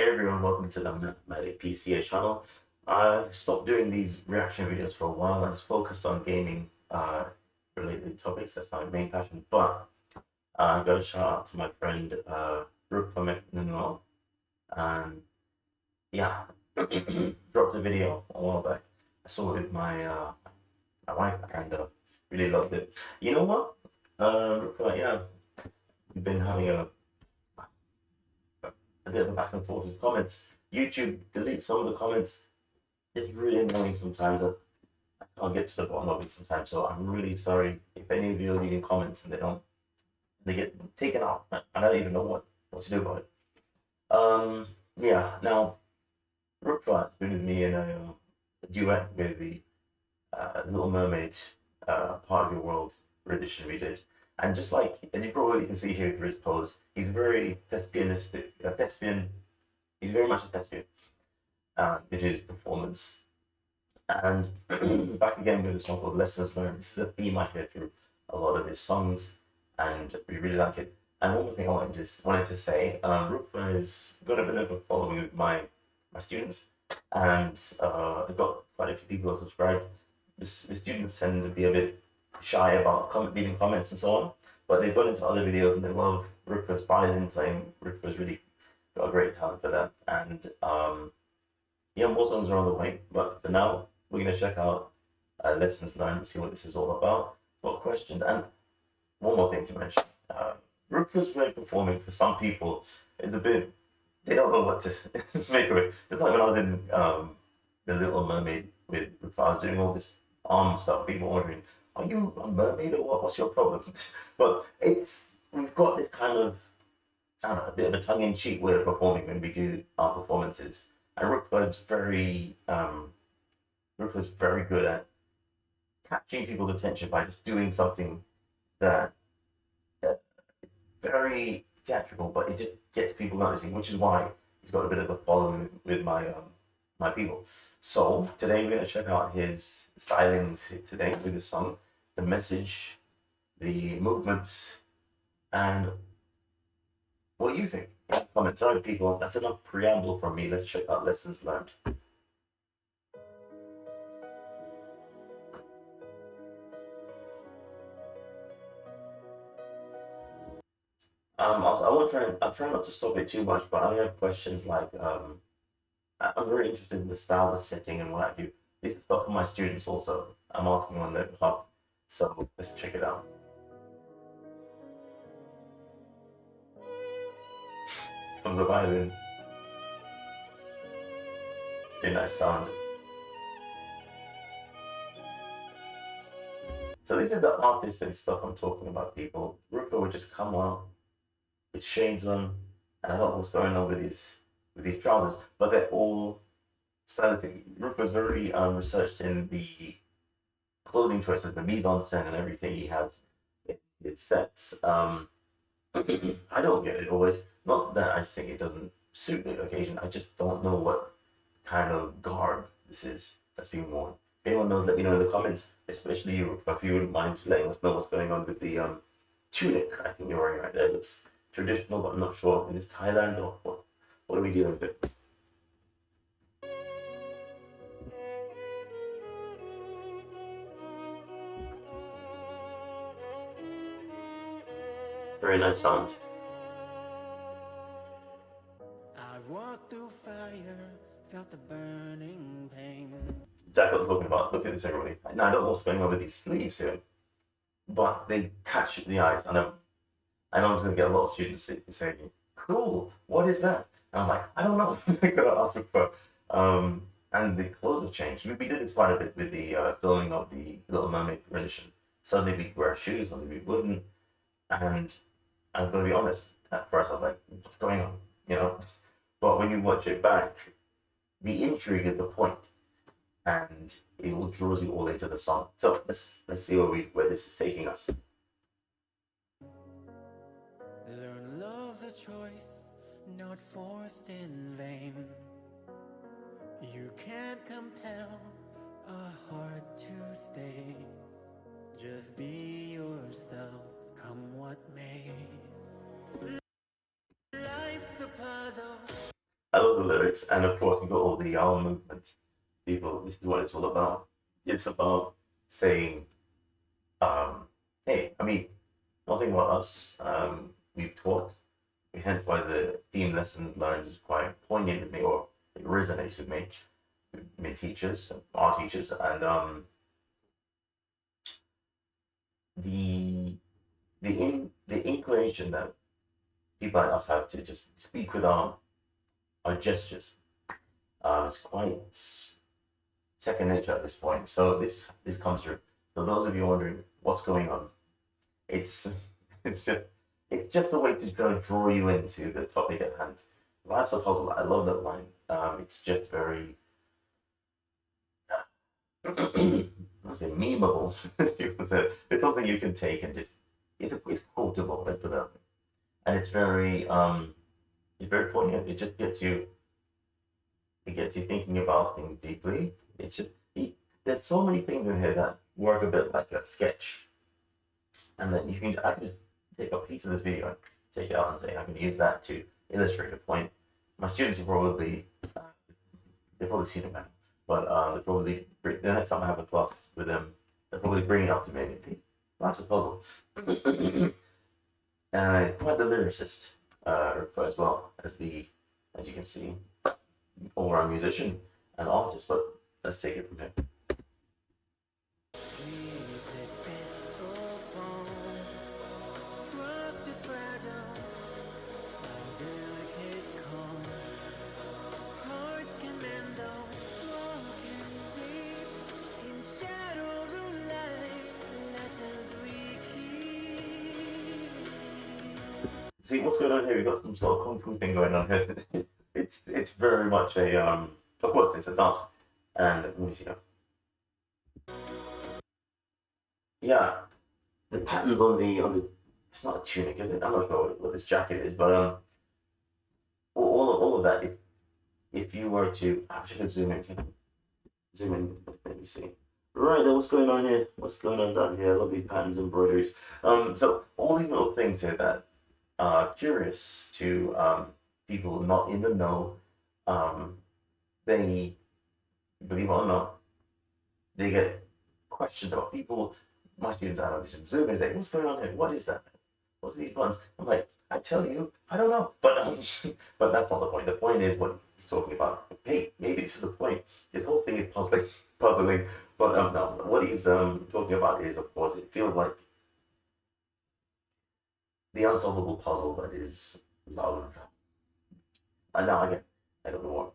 Hey everyone, welcome to the Mathematic PCA channel. I stopped doing these reaction videos for a while. I just focused on gaming related topics. That's my main passion. But I got a shout out to my friend Ruckfa Mek Nuanual. And yeah, dropped a video a while back. I saw it with my wife and really loved it. You know what? Ruckfa, yeah, we've been having a bit of a back and forth with comments. YouTube deletes some of the comments. It's really annoying sometimes. I can't get to the bottom of it sometimes. So I'm really sorry if any of you are leaving comments and they get taken out. I don't even know what to do about it. Yeah. Now, Ruckfa has been with me in a duet with the Little Mermaid, Part of Your World rendition we did. And just like, and you probably can see here through his pose, he's very thespianistic, thespian. He's very much a thespian in his performance. And back again with a song called Lessons Learned. This is a theme I hear through a lot of his songs, and we really like it. And one more thing I wanted to say, Ruckfa has got a bit of a following with my students, and I've got quite a few people who subscribed. The students tend to be a bit shy about leaving comments and so on, but they've gone into other videos and they love Ruckfa's violin playing. Ruckfa's really got a great talent for that, and yeah, more songs are on the way. But for now, we're gonna check out Lessons Learned, see what this is all about, what questions, and one more thing to mention. Ruckfa's way of performing for some people is a bit, they don't know what to make of it. It's like when I was in The Little Mermaid with Ruckfa, I was doing all this arm stuff, people wondering, are you a mermaid or what? What's your problem? But we've got this kind of, I don't know, a bit of a tongue-in-cheek way of performing when we do our performances. And Ruckfa's very good at catching people's attention by just doing something that very theatrical, but it just gets people noticing, which is why he's got a bit of a following with my people. So today we're gonna check out his stylings today with his song, the message, the movements, and what you think. Comments. Sorry, people. That's enough preamble from me. Let's check out Lessons Learned. Also, I'll try not to stop it too much, but I have questions like, I'm very interested in the style, the setting, and what have you. This is stuff for my students also. I'm asking on their behalf. So let's check it out. Comes the violin. Very nice sound. So these are the artistic stuff I'm talking about, people. Ruckfa would just come out with shades on, and I don't know what's going on with these trousers, but they're all stylistic. Ruckfa's very researched in the clothing choices, the mise en scène, and everything he has in his sets. I don't get it always. Not that I think it doesn't suit the occasion. I just don't know what kind of garb this is that's being worn. If anyone knows, let me know in the comments, especially you, if you wouldn't mind letting us know what's going on with the tunic I think you're wearing right there. It looks traditional, but I'm not sure. Is this Thailand or what? What are we dealing with it? Very nice sound. I've walked through fire, felt the burning pain. Exactly what I'm talking about. Look at this, everybody. Now, I don't know what's going on with these sleeves here, but they catch the eyes. I know I'm going to get a lot of students saying, cool, what is that? And I'm like, I don't know. I gotta ask for. And the clothes have changed. We did this quite a bit with the filming of the Little Mermaid rendition. Suddenly we'd wear shoes, suddenly we wouldn't. And I'm going to be honest, at first I was like, what's going on? You know? But when you watch it back, the intrigue is the point, and it will draws you all into the song. So let's see where this is taking us. Learn love's a choice, not forced in vain. You can't compel a heart to stay. Just be yourself, come what may. Life's a puzzle. I love the lyrics, and of course you got all the movements. People, this is what it's all about. It's about saying, um, hey, I mean, one thing about us, we've taught, hence why the theme lessons learned is quite poignant with me, or it resonates with me, teachers, our teachers, and the the inclination that people like us have to just speak with our gestures. It's quite second nature at this point. So this comes through. So those of you wondering what's going on, it's it's just it's just a way to kind of draw you into the topic at hand. Life's a puzzle. I love that line. It's just very I say memeable. It's something you can take and just it's quotable. Let's put it that way. And it's very poignant. It just gets you thinking about things deeply. It's just there's so many things in here that work a bit like a sketch, and then I can just take a piece of this video and take it out and say I can use that to illustrate a point. My students will probably they've probably seen it now, but they probably the next time I have a class with them, they'll probably bring it up to me and think, that's a puzzle. Quite the lyricist as well as as you can see, all around musician and artist. But let's take it from here. Please let it go wrong. Trust is fragile, a delicate calm. Hearts can mend though broken deep in shadows of light. Lessons we keep. See what's going on here? We've got some sort of kung fu thing going on here. It's very much a of course it's a dance, and let me see now. Yeah, the patterns on the it's not a tunic, is it? I'm not sure what this jacket is, but all of that. If you were to, I wish I could zoom in. Can I zoom in? Let me see. Right then, what's going on here? What's going on down here? I love these patterns, embroideries. So all these little things here that are curious to people not in the know. They, believe it or not, they get questions about people. My students are on Zoom and say, "What's going on here? What is that? What's these buttons?" I'm like, "I tell you, I don't know." But but that's not the point. The point is what he's talking about. Hey, maybe this is the point. This whole thing is puzzling. But no, what he's talking about is, of course, it feels like the unsolvable puzzle that is love. And now again, I don't know what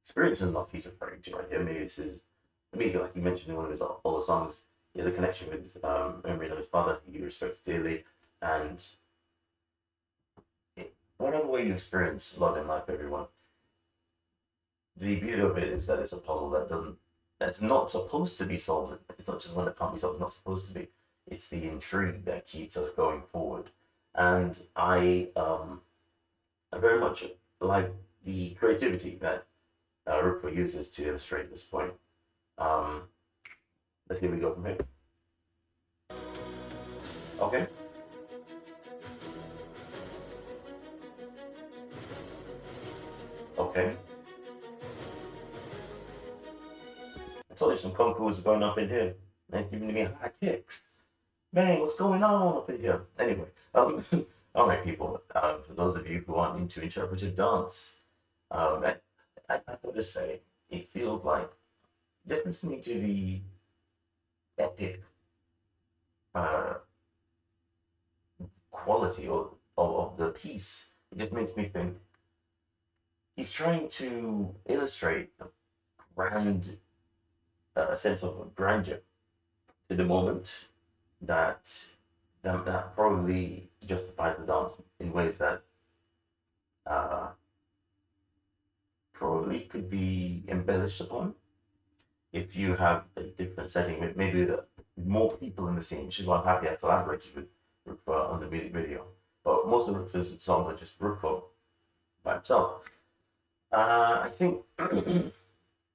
experience in love he's referring to right here. Maybe like you mentioned in one of his older songs, he has a connection with memories of his father he respects dearly, and whatever way you experience love in life, everyone, the beauty of it is that it's a puzzle that's not supposed to be solved. It's not just one that can't be solved. It's not supposed to be. It's the intrigue that keeps us going forward, and I very much like the creativity that Ruckfa uses to illustrate this point. Let's see where we go from here. Okay. Okay. I told you some kung fu was going up in here. And it's giving me high kicks. Man, what's going on up in here? Anyway, all right, people. For those of you who aren't into interpretive dance, I have to say, it feels like just listening to the epic quality of the piece. It just makes me think he's trying to illustrate a sense of grandeur to the moment that probably justifies the dance in ways that probably could be embellished upon if you have a different setting with maybe more people in the scene, which is why I'm happy I collaborated with Ruckfa on the music video. But most of Ruckfa's songs are just Ruckfa by himself. I think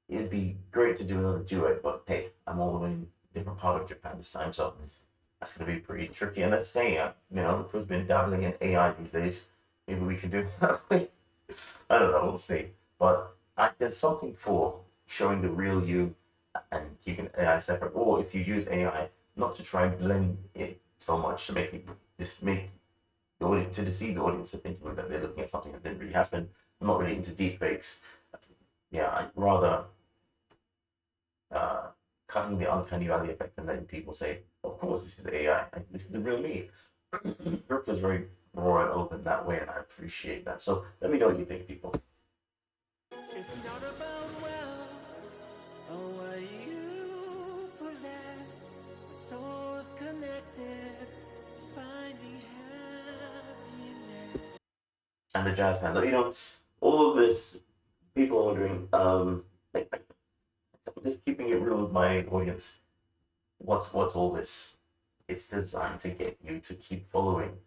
it'd be great to do another duet, but hey, I'm all the way in a different part of Japan this time, so that's going to be pretty tricky. And let's say, Ruckfa's been dabbling in AI these days. Maybe we can do it that way. I don't know, we'll see. But there's something for showing the real you and keeping AI separate. Or if you use AI, not to try and blend it so much to make it just make the audience to deceive the audience to thinking that they're looking at something that didn't really happen. I'm not really into deep fakes. Yeah, I'd rather uh, cutting the uncanny valley effect and letting people say, "Of course, this is AI, and this is the real me." Ruckfa is very raw and open that way, and I appreciate that. So let me know what you think, people. It's not about wealth or what you possess. Souls connected, finding happiness. And the jazz hand, all of this, people are wondering, just keeping it real with my audience. What's all this? It's designed to get you to keep following.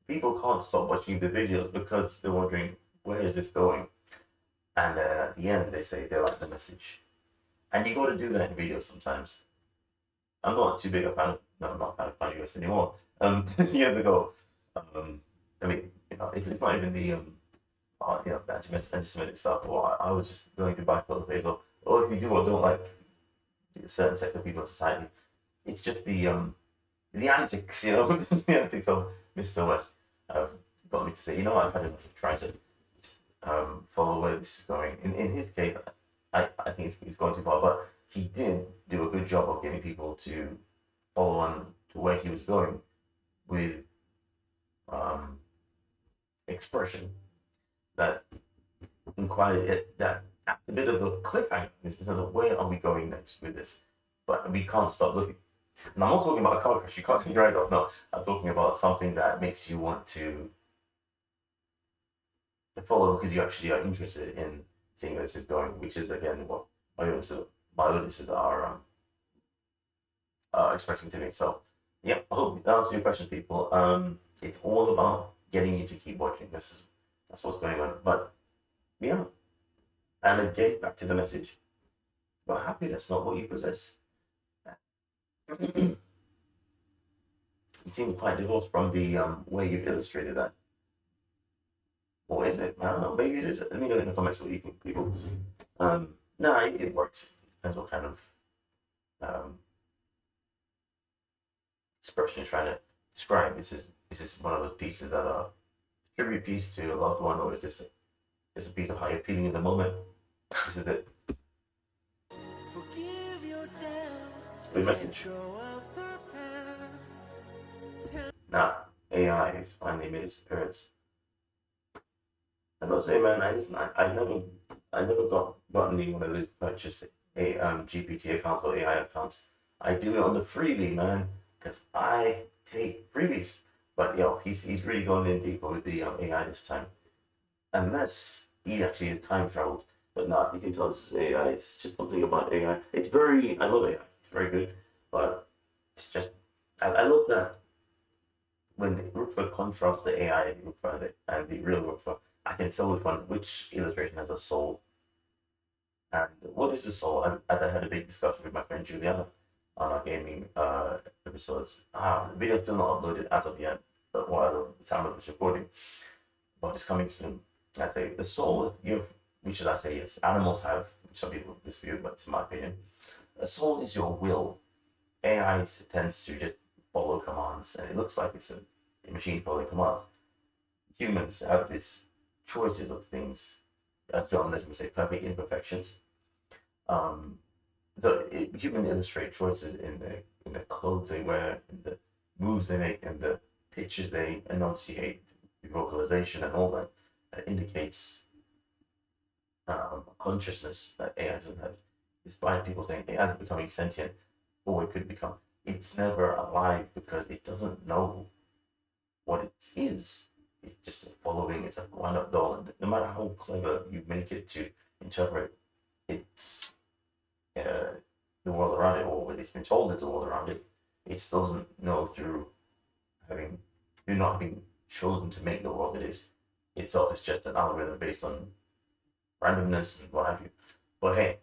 People can't stop watching the videos because they're wondering where is this going, and then at the end they say they like the message, and you got to do that in videos sometimes. I'm not too big a fan of no, I'm not a fan of funny videos anymore. 10 years ago, I mean, it's not even the the anti-Semitic stuff, or I was just going through bipolar phase, or if you do or don't like a certain sector of people in society, it's just the antics, the antics of Mr. West got me to say, I've had enough of trying to follow where this is going. In his case, I think he's going too far, but he did do a good job of getting people to follow on to where he was going with expression that inquired that a bit of a cliffhanger. This is where are we going next with this? But we can't stop looking. And I'm not talking about a car crash, you can't take your eyes off. No, I'm talking about something that makes you want to follow because you actually are interested in seeing where this is going, which is again what my audiences are expressing to me. So, yeah, I hope that answers your question, people. It's all about getting you to keep watching. That's what's going on. But yeah, and again, back to the message about happiness, not what you possess. You seem quite divorced from the way you've illustrated that. Or is it? I don't know. Maybe it is. Let me know in the comments what you think, people. No, it works. Depends what kind of expression you're trying to describe. Is this one of those pieces that are a tribute piece to a loved one, or is this just a piece of how you're feeling in the moment? This is it. Forgive yourself. Good message. Go of the past. Now, AI has finally made its appearance. I gotta say, man, I never got any one of those purchased a GPT accounts or AI accounts. I do it on the freebie, man, because I take freebies. But he's really gone in deeper with the AI this time. Unless he actually is time traveled, but not. You can tell this is AI. It's just something about AI. I love AI. It's very good, but it's just I love that when Ruckfa contrasts the AI Ruckfa and the real Ruckfa, I can tell which illustration has a soul. And what is the soul? I had a big discussion with my friend Juliana on our gaming episodes. The video's still not uploaded as of yet, but as of the time of this recording, but it's coming soon. I say the soul, which should I say, yes, animals have, which some people dispute, but it's my opinion. A soul is your will. AI tends to just follow commands, and it looks like it's a machine following commands. Humans have these choices of things, as John Legend would say, perfect imperfections. Humans illustrate choices in the clothes they wear, in the moves they make, and the pitches they enunciate, the vocalization, and all that. That indicates consciousness that AI doesn't have. Despite people saying AI is becoming sentient, or it could become, it's never alive because it doesn't know what it is. It's just following. It's a wind-up doll, and no matter how clever you make it to interpret it's the world around it, or at least been told it's the world around it, it still doesn't know through not being chosen to make the world it is itself. Is just an algorithm based on randomness and what have you. But hey,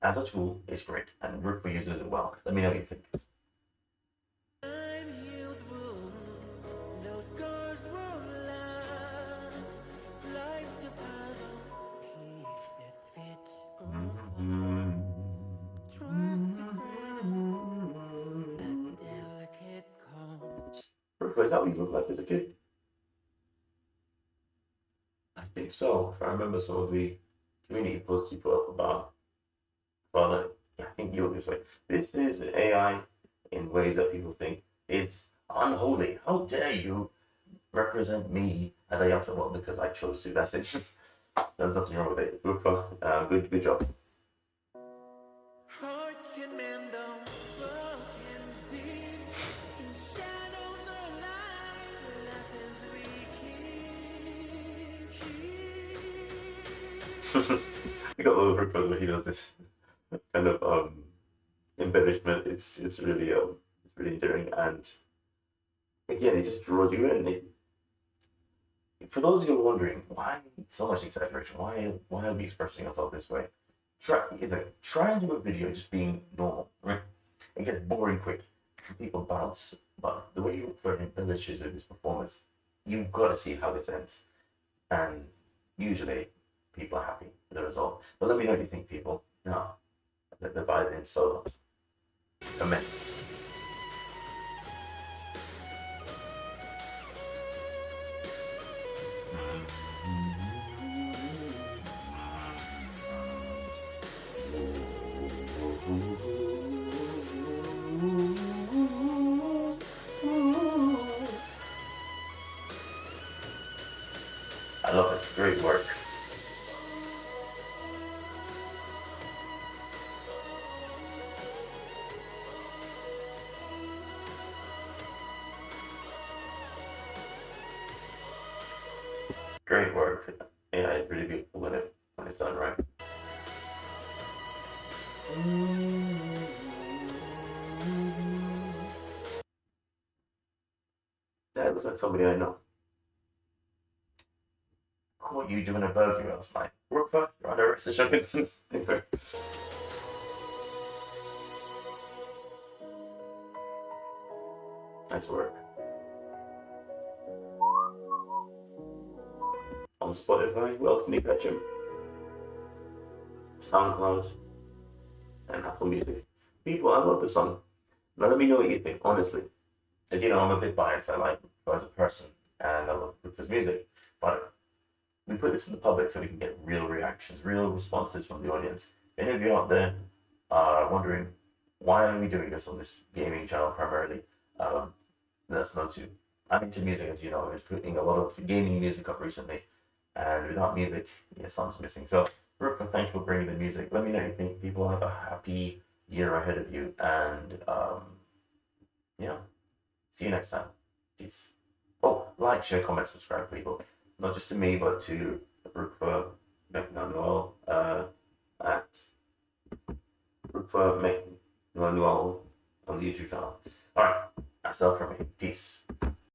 as a tool, it's great, and Ruckfa uses it well. Let me know what you think. Time heals wounds, those scars will last. Life's is that what you looked like as a kid? I think so. If I remember some of the community posts you put up about father, yeah, I think you look this way. This is AI in ways that people think is unholy. How dare you represent me as a youngster? Well, because I chose to. That's it. There's nothing wrong with it. Good job. Hearts can mend them, broken deep. In the shadows of light, lessons we keep. I got Lil Ruckfa where he does this kind of embellishment. It's really endearing, and again, it just draws you in. For those of you who are wondering why so much exaggeration, why are we expressing ourselves this way? Try and do a video just being normal, right? It gets boring quick. People bounce, but the way you embellishes with this performance, you've got to see how this ends, and usually people are happy with the result. But let me know what you think, people. No, the violin solo, immense. I love it. Great work. Great work. Yeah, it's really beautiful when it's done right. That looks like somebody I know. What you doing a burger last night? Ruckfa, you're under arrest. Anyway. Nice work. On Spotify, where else can you catch him? SoundCloud and Apple Music. People, I love the song. Now let me know what you think, honestly. As you know, I'm a bit biased. I like Ruckfa as a person and I love Ruckfa's music. But we put this in the public so we can get real reactions, real responses from the audience. If any of you out there are wondering why are we doing this on this gaming channel primarily, let us know too. I'm into music, as you know. I've been putting a lot of gaming music up recently, and without music, yeah, something's missing. So, Ruckfa, thank you for bringing the music. Let me know what you think. People have a happy year ahead of you, and yeah, see you next time. Peace. Oh, like, share, comment, subscribe, people. Not just to me, but to Ruckfa Mek Nuanual at Ruckfa Mek Nuanual on the YouTube channel. Alright, that's all from me. Peace.